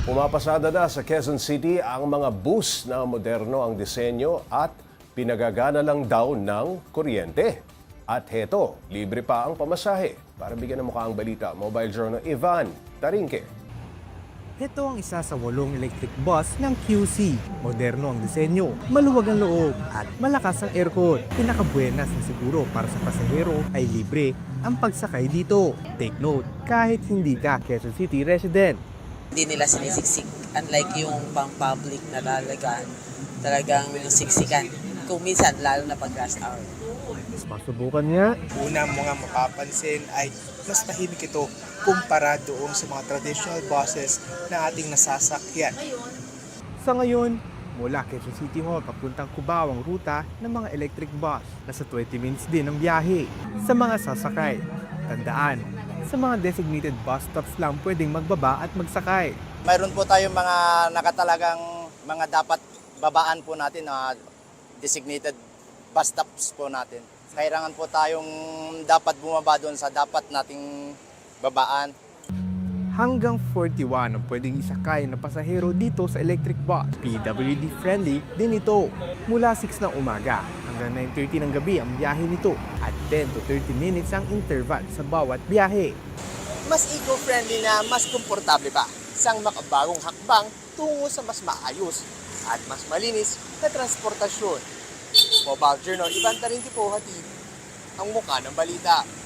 Pumapasada na sa Quezon City ang mga bus na moderno ang disenyo at pinagagana lang daw ng kuryente. At heto, libre pa ang pamasahe. Para bigyan ng mukha ang balita, Mobile Journal Ivan Tarinque. Ito ang isa sa 8 electric bus ng QC. Moderno ang disenyo, maluwag ang loob, at malakas ang aircon. Pinakabuenas na siguro para sa pasahero ay libre ang pagsakay dito. Take note, kahit hindi ka Quezon City resident. Hindi nila sinisiksik. Unlike yung pang-public na talagang siksikan. Kung minsan, lalo na pag rush hour. Masubukan niya, Una mo nga mapapansin ay mas tahimik ito kumpara doon sa mga traditional buses na ating nasasakyan. sa ngayon, mula Quezon City Hall papuntang Cubao ang ruta ng mga electric bus. Nasa 20 minutes din ang biyahe. Sa mga sasakay, tandaan, sa mga designated bus stops lang pwedeng magbaba at magsakay. Mayroon po tayong mga nakatalagang mga dapat babaan po natin na designated bus stops po natin. Kailangan po tayong dapat bumaba doon sa dapat nating babaan. Hanggang 41 ang pwedeng isakay na pasahero dito sa electric bus. PWD friendly din ito. Mula 6 ng umaga hanggang 9:30 ng gabi ang biyahe nito at 10 to 30 minutes ang interval sa bawat biyahe. Mas eco-friendly na mas komportable pa. Isang makabagong hakbang tungo sa mas maayos at mas malinis na transportasyon. Mobile Journal, Ivan Tarinque po, hatid ang mukha ng balita.